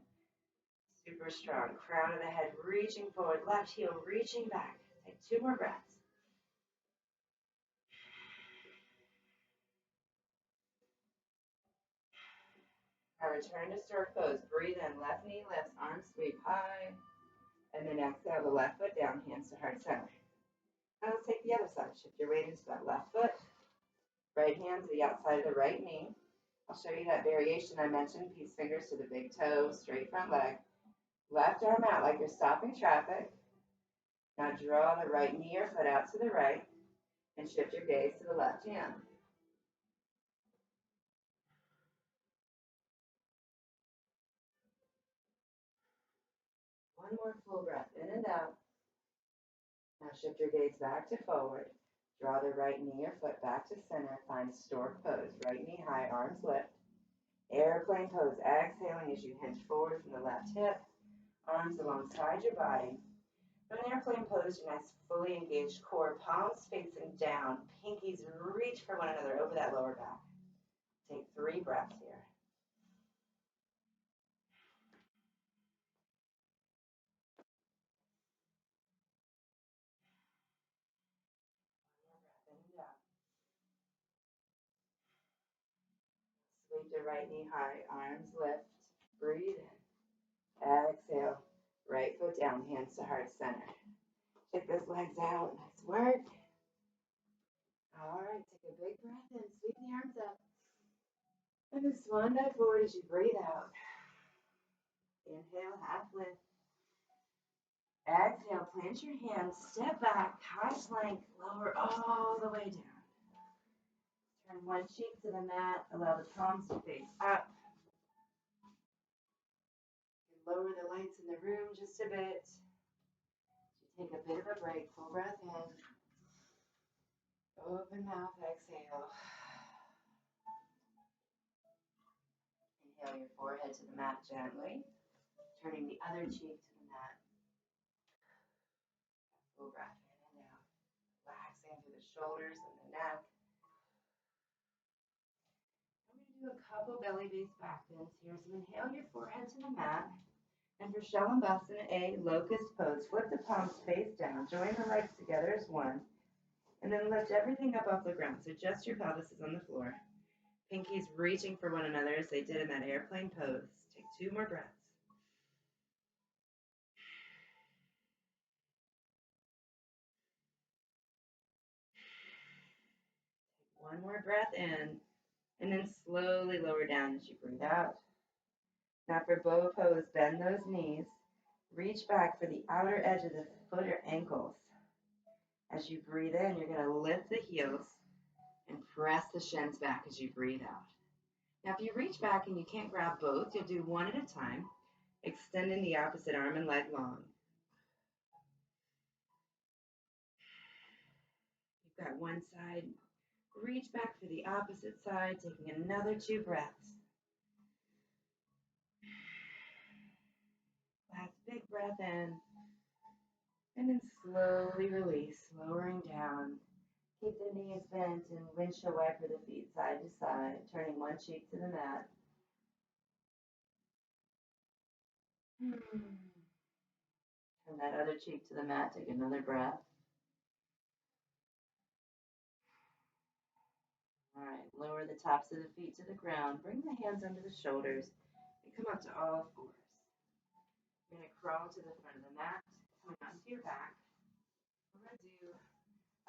Super strong. Crown of the head reaching forward, left heel reaching back. Take 2 more breaths. Now return to stork pose. Breathe in, left knee lifts, arms sweep high. And then exhale the left foot down, hands to heart center. Now let's take the other side. Shift your weight into that left foot. Right hand to the outside of the right knee. I'll show you that variation I mentioned. Peace fingers to the big toe, straight front leg. Left arm out like you're stopping traffic. Now draw the right knee or foot out to the right and shift your gaze to the left hand. One more full breath in and out. Now shift your gaze back to forward. Draw the right knee or foot back to center. Find stork pose. Right knee high, arms lift. Airplane pose. Exhaling as you hinge forward from the left hip. Arms alongside your body. In airplane pose, your nice fully engaged core, palms facing down, pinkies reach for one another over that lower back. Take 3 breaths here. Sweep the right knee high, arms lift, breathe in. Exhale, right foot down, hands to heart center. Check those legs out, nice work. All right, take a big breath in, sweep the arms up. And then swan dive forward as you breathe out. Inhale, half lift. Exhale, plant your hands, step back, high plank, lower all the way down. Turn one cheek to the mat, allow the palms to face up. Lower the lights in the room just a bit. Take a bit of a break, full breath in. Open mouth, exhale. Inhale your forehead to the mat gently, turning the other cheek to the mat. Full breath in and out. Relaxing through the shoulders and the neck. I'm going to do a couple belly base back bends here. So inhale your forehead to the mat. And for Shavasana A, Locust Pose, flip the palms face down. Join the legs together as one. And then lift everything up off the ground. So just your pelvis is on the floor. Pinkies reaching for one another as they did in that airplane pose. Take 2 more breaths. Take 1 more breath in, and then slowly lower down as you breathe out. Now for bow pose, bend those knees. Reach back for the outer edge of the foot or ankles. As you breathe in, you're going to lift the heels and press the shins back as you breathe out. Now, if you reach back and you can't grab both, you'll do one at a time, extending the opposite arm and leg long. You've got one side. Reach back for the opposite side, taking another 2 breaths. Last big breath in. And then slowly release, lowering down. Keep the knees bent and windshield wiper the feet side to side, turning one cheek to the mat. Turn that other cheek to the mat, take another breath. All right, lower the tops of the feet to the ground. Bring the hands under the shoulders and come up to all fours. You're going to crawl to the front of the mat, coming onto your back. We're going to do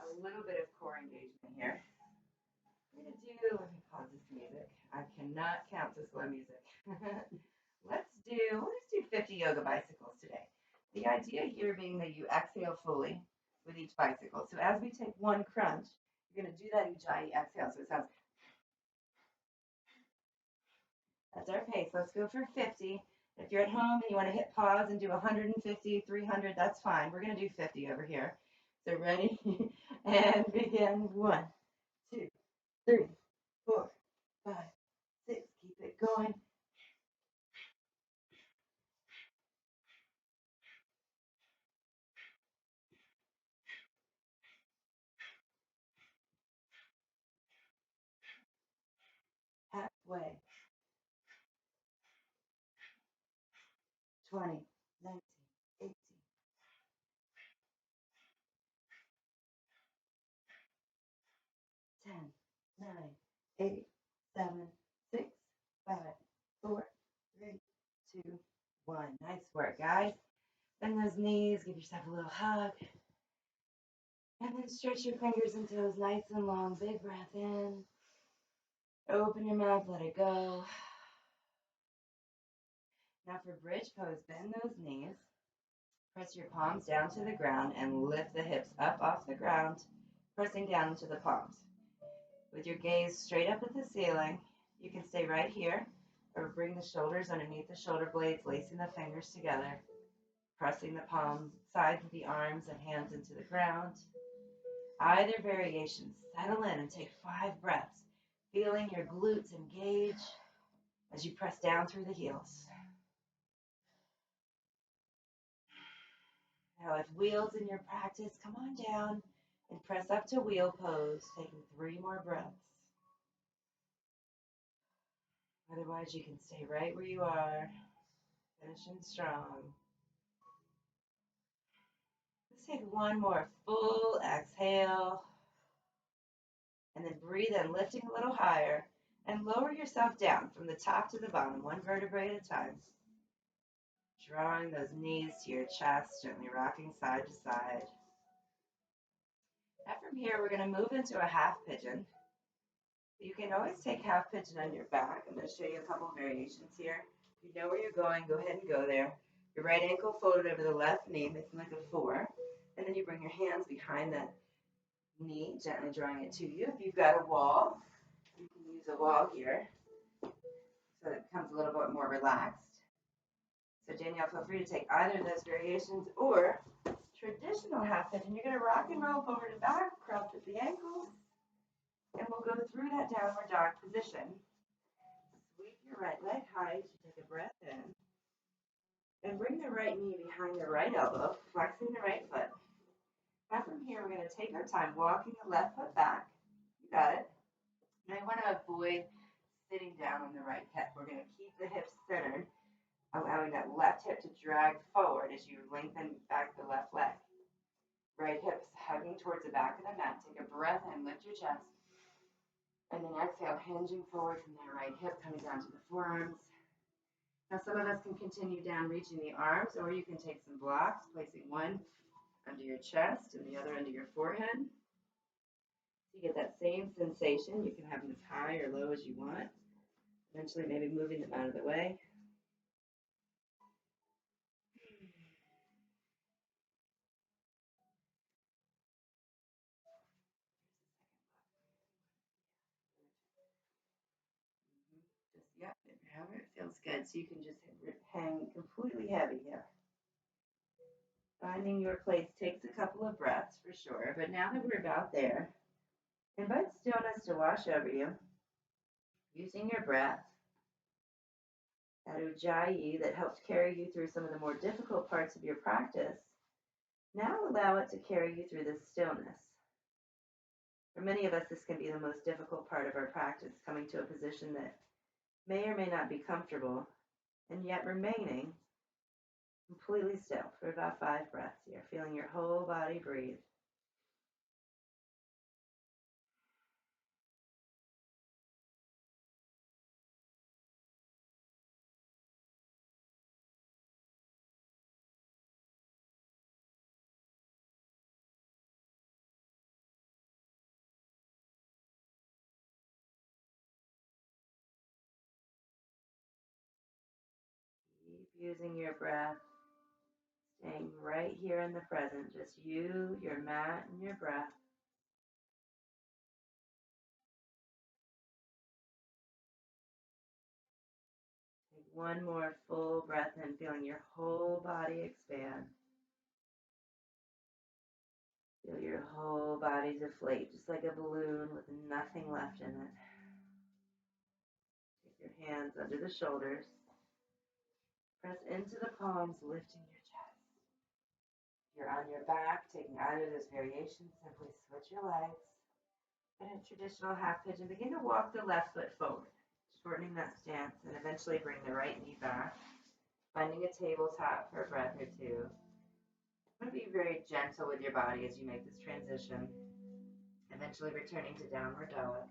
a little bit of core engagement here. We're going to do, let me pause this music. I cannot count to slow music. Let's do 50 yoga bicycles today. The idea here being that you exhale fully with each bicycle. So as we take one crunch, you're going to do that Ujjayi exhale. So it sounds, that's our pace. Let's go for 50. If you're at home and you want to hit pause and do 150, 300, that's fine. We're going to do 50 over here. So ready? And begin. 1, 2, 3, 4, 5, 6. Keep it going. Halfway. 20, 19, 18. 10, 9, 8, 7, 6, 5, 4, 3, 2, 1. Nice work, guys. Bend those knees. Give yourself a little hug. And then stretch your fingers and toes nice and long. Big breath in. Open your mouth. Let it go. Now for bridge pose, bend those knees. Press your palms down to the ground and lift the hips up off the ground, pressing down into the palms. With your gaze straight up at the ceiling, you can stay right here or bring the shoulders underneath the shoulder blades, lacing the fingers together, pressing the palms, sides of the arms and hands into the ground. Either variation, settle in and take 5 breaths, feeling your glutes engage as you press down through the heels. Now with wheels in your practice, come on down and press up to wheel pose, taking 3 more breaths. Otherwise, you can stay right where you are, finishing strong. Let's take 1 more full exhale, and then breathe in, lifting a little higher, and lower yourself down from the top to the bottom, 1 vertebrae at a time. Drawing those knees to your chest, gently rocking side to side. Now from here, we're going to move into a half pigeon. You can always take half pigeon on your back. I'm going to show you a couple variations here. If you know where you're going, go ahead and go there. Your right ankle folded over the left knee, making like a 4. And then you bring your hands behind that knee, gently drawing it to you. If you've got a wall, you can use a wall here so it becomes a little bit more relaxed. So Danielle, feel free to take either of those variations or traditional half pigeon. You're going to rock and roll forward and back, cross at the ankles, and we'll go through that downward dog position. Sweep your right leg high as you take a breath in, and bring the right knee behind the right elbow, flexing the right foot. Now from here, we're going to take our time walking the left foot back. You got it. Now you want to avoid sitting down on the right hip. We're going to keep the hips centered, allowing that left hip to drag forward as you lengthen back the left leg. Right hips hugging towards the back of the mat. Take a breath in, lift your chest. And then exhale, hinging forward from that right hip, coming down to the forearms. Now some of us can continue down, reaching the arms, or you can take some blocks, placing one under your chest and the other under your forehead. So you get that same sensation. You can have them as high or low as you want. Eventually maybe moving them out of the way. Yep, however it feels good. So you can just hang completely heavy here. Finding your place takes a couple of breaths for sure, but now that we're about there, invite stillness to wash over you, using your breath, that Ujjayi that helped carry you through some of the more difficult parts of your practice. Now allow it to carry you through this stillness. For many of us, this can be the most difficult part of our practice, coming to a position that may or may not be comfortable, and yet remaining completely still for about 5 breaths here, feeling your whole body breathe. Using your breath, staying right here in the present, just you, your mat, and your breath. Take one more full breath in, feeling your whole body expand. Feel your whole body deflate, just like a balloon with nothing left in it. Take your hands under the shoulders. Press into the palms, lifting your chest. If you're on your back, taking either of those variations, simply switch your legs. In a traditional half pigeon, begin to walk the left foot forward, shortening that stance, and eventually bring the right knee back, finding a tabletop for a breath or two. I'm going to be very gentle with your body as you make this transition, eventually returning to downward dog.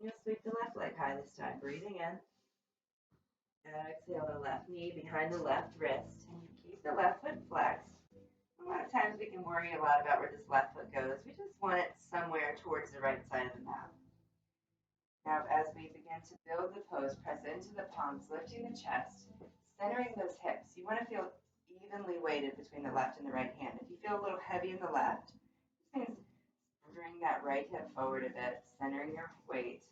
You'll sweep the left leg high this time, breathing in. Exhale the left knee behind the left wrist, and you keep the left foot flexed. A lot of times we can worry a lot about where this left foot goes. We just want it somewhere towards the right side of the mat. Now, as we begin to build the pose, press into the palms, lifting the chest, centering those hips. You want to feel evenly weighted between the left and the right hand. If you feel a little heavy in the left, this means bring that right hip forward a bit, centering your weight.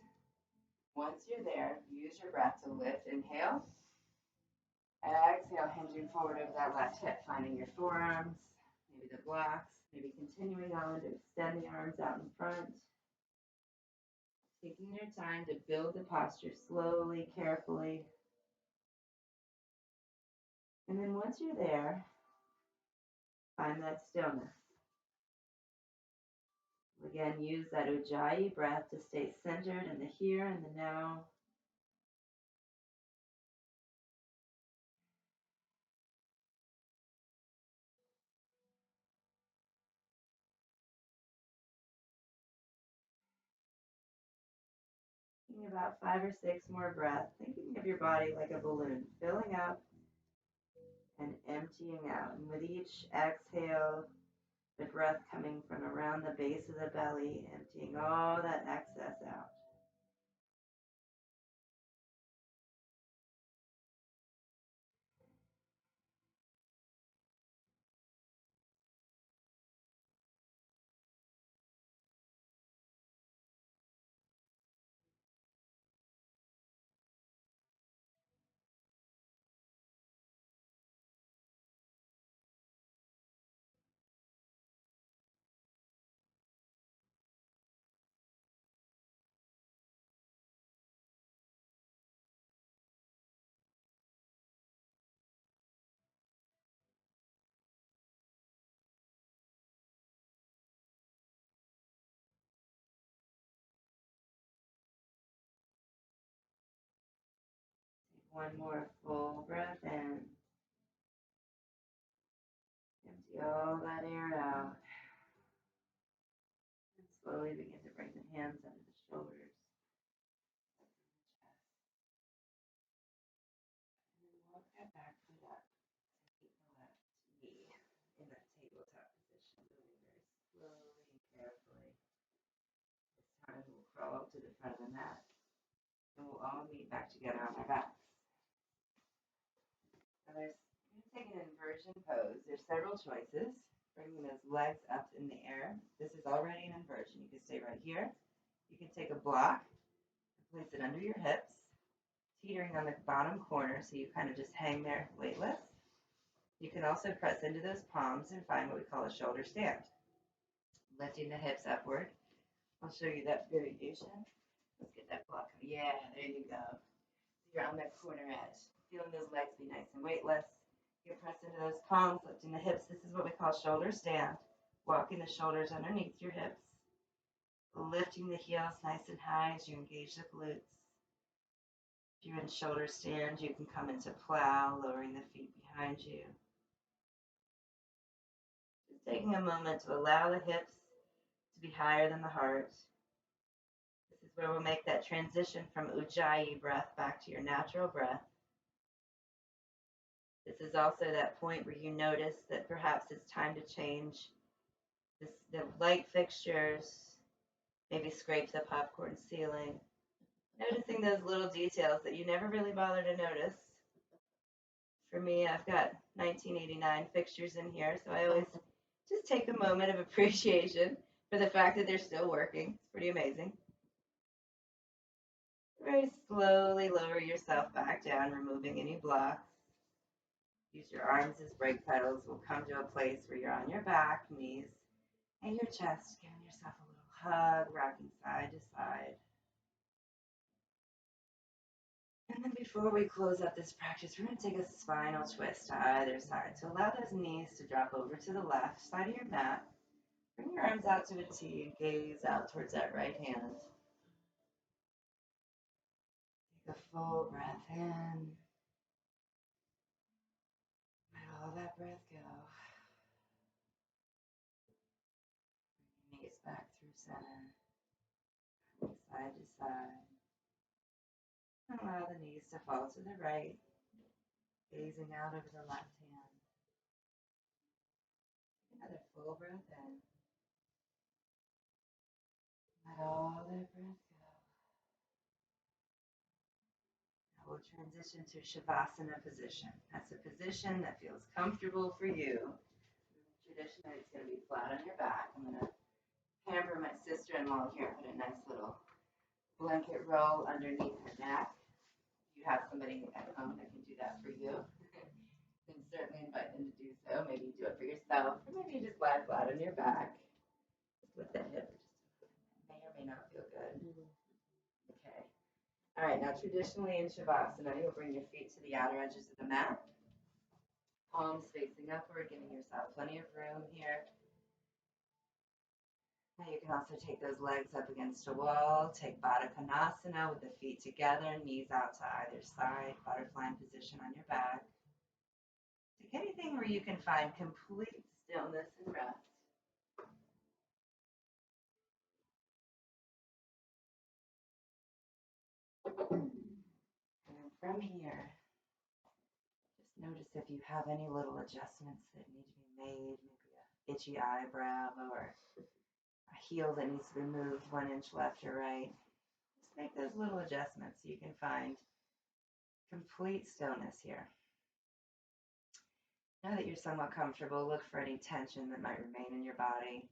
Once you're there, use your breath to lift. Inhale. Exhale, hinging forward over that left hip, finding your forearms, maybe the blocks, maybe continuing on to extend the arms out in front. Taking your time to build the posture slowly, carefully. And then once you're there, find that stillness. Again, use that Ujjayi breath to stay centered in the here and the now. Taking about 5 or 6 more breaths, thinking of your body like a balloon, filling up and emptying out. And with each exhale, the breath coming from around the base of the belly, emptying all that excess out. Take one more full breath in. Empty all that air out. And slowly begin to bring the hands under the shoulders. And then walk that back foot up. Keep the left knee in that tabletop position, moving very slowly and carefully. This time we'll crawl up to the front of the mat, and we'll all meet back together on our backs. Now we're going to take an inversion pose. There's several choices. Bringing those legs up in the air. This is already an inversion. You can stay right here. You can take a block and place it under your hips, teetering on the bottom corner so you kind of just hang there weightless. You can also press into those palms and find what we call a shoulder stand. Lifting the hips upward. I'll show you that variation. Let's get that block. Yeah, there you go. So you're on that corner edge. Feeling those legs be nice and weightless. You press into those palms, lifting the hips. This is what we call shoulder stand. Walking the shoulders underneath your hips. Lifting the heels nice and high as you engage the glutes. If you're in shoulder stand, you can come into plow, lowering the feet behind you. Just taking a moment to allow the hips to be higher than the heart. This is where we'll make that transition from Ujjayi breath back to your natural breath. This is also that point where you notice that perhaps it's time to change the light fixtures, maybe scrape the popcorn ceiling. Noticing those little details that you never really bother to notice. For me, I've got 1989 fixtures in here, so I always just take a moment of appreciation for the fact that they're still working. It's pretty amazing. Very slowly lower yourself back down, removing any blocks. Use your arms as brake pedals. We'll come to a place where you're on your back, knees, and your chest, giving yourself a little hug, rocking side to side. And then before we close up this practice, we're going to take a spinal twist to either side. So allow those knees to drop over to the left side of your mat. Bring your arms out to a T and gaze out towards that right hand. Take a full breath in. Let all that breath go. Bring your knees back through center. Side to side. Allow the knees to fall to the right. Gazing out over the left hand. Another full breath in. Let all that breath go. Now we'll transition to Shavasana position. That's a position that feels comfortable for you. Traditionally, it's going to be flat on your back. I'm going to pamper my sister-in-law here and put a nice little blanket roll underneath her neck. If you have somebody at home that can do that for you, then certainly invite them to do so. Maybe you do it for yourself, or maybe you just lie flat on your back. Just lift that hip. May or may not feel good. Okay. All right, now traditionally in Shavasana, you'll bring your feet to the outer edges of the mat. Palms facing upward, giving yourself plenty of room here. Now you can also take those legs up against a wall. Take Baddha Konasana with the feet together, knees out to either side, butterfly position on your back. Take anything where you can find complete stillness and rest. And then from here, just notice if you have any little adjustments that need to be made, maybe a itchy eyebrow or a heel that needs to be moved 1 inch left or right. Just make those little adjustments so you can find complete stillness here. Now that you're somewhat comfortable, look for any tension that might remain in your body.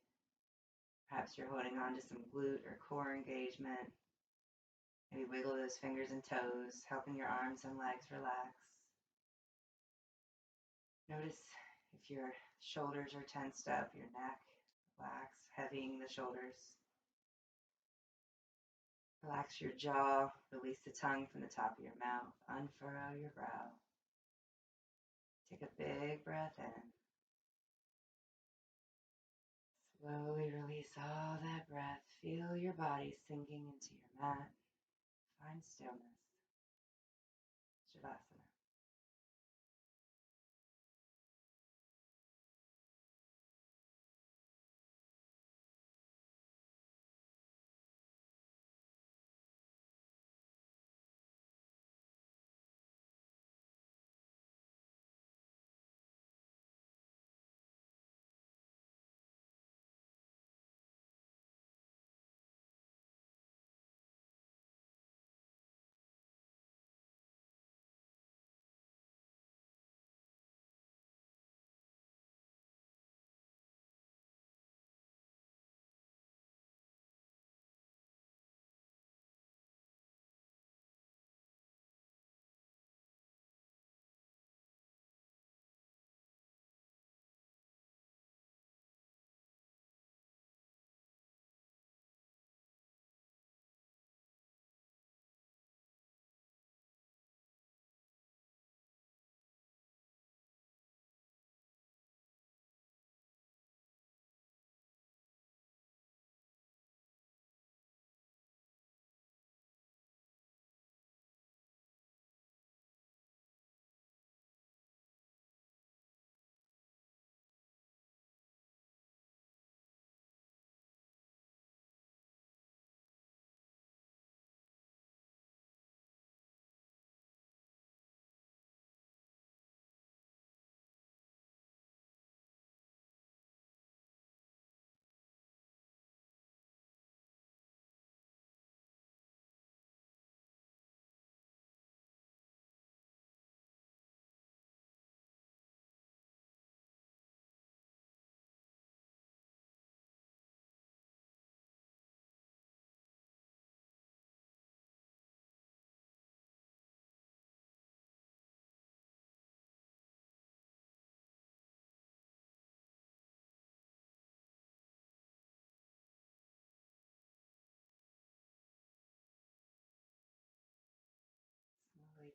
Perhaps you're holding on to some glute or core engagement. Maybe wiggle those fingers and toes, helping your arms and legs relax. Notice if your shoulders are tensed up, your neck relax, heavying the shoulders. Relax your jaw, release the tongue from the top of your mouth, unfurrow your brow. Take a big breath in. Slowly release all that breath. Feel your body sinking into your mat. Find stillness. Shavasana.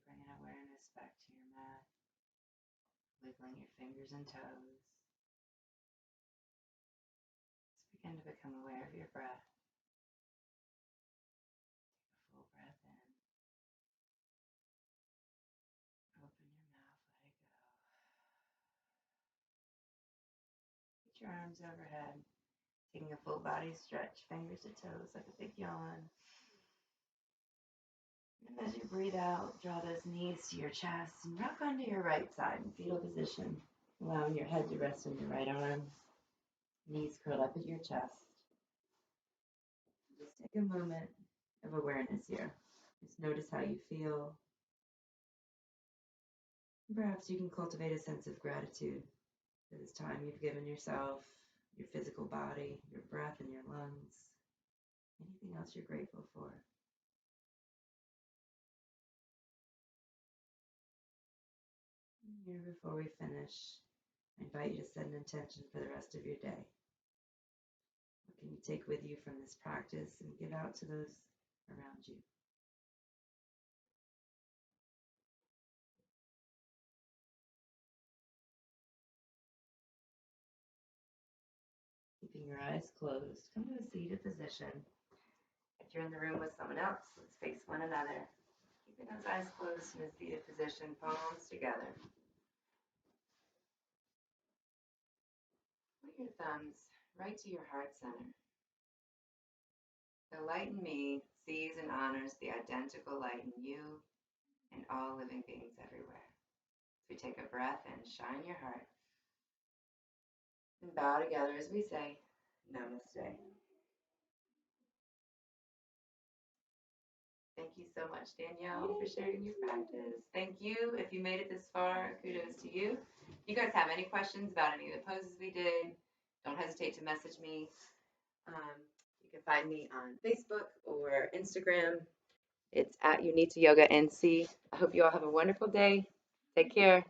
bringing awareness back to your mat, wiggling your fingers and toes. Just begin to become aware of your breath. Take a full breath in. Open your mouth, let it go. Reach your arms overhead. Taking a full body stretch, fingers to toes like a big yawn. And as you breathe out, draw those knees to your chest and rock onto your right side in fetal position, allowing your head to rest on your right arm. Knees curl up at your chest. Just take a moment of awareness here. Just notice how you feel. And perhaps you can cultivate a sense of gratitude for this time you've given yourself, your physical body, your breath, and your lungs. Anything else you're grateful for. Here, before we finish, I invite you to set an intention for the rest of your day. What can you take with you from this practice and give out to those around you? Keeping your eyes closed, come to a seated position. If you're in the room with someone else, let's face one another. Keeping those eyes closed in a seated position, palms together. Put your thumbs right to your heart center. The light in me sees and honors the identical light in you and all living beings everywhere. So we take a breath and shine your heart. And bow together as we say, Namaste. Thank you so much, Danielle, for sharing your practice. Thank you. If you made it this far, kudos to you. If you guys have any questions about any of the poses we did, don't hesitate to message me. You can find me on Facebook or Instagram. It's at Unita Yoga NC. I hope you all have a wonderful day. Take care.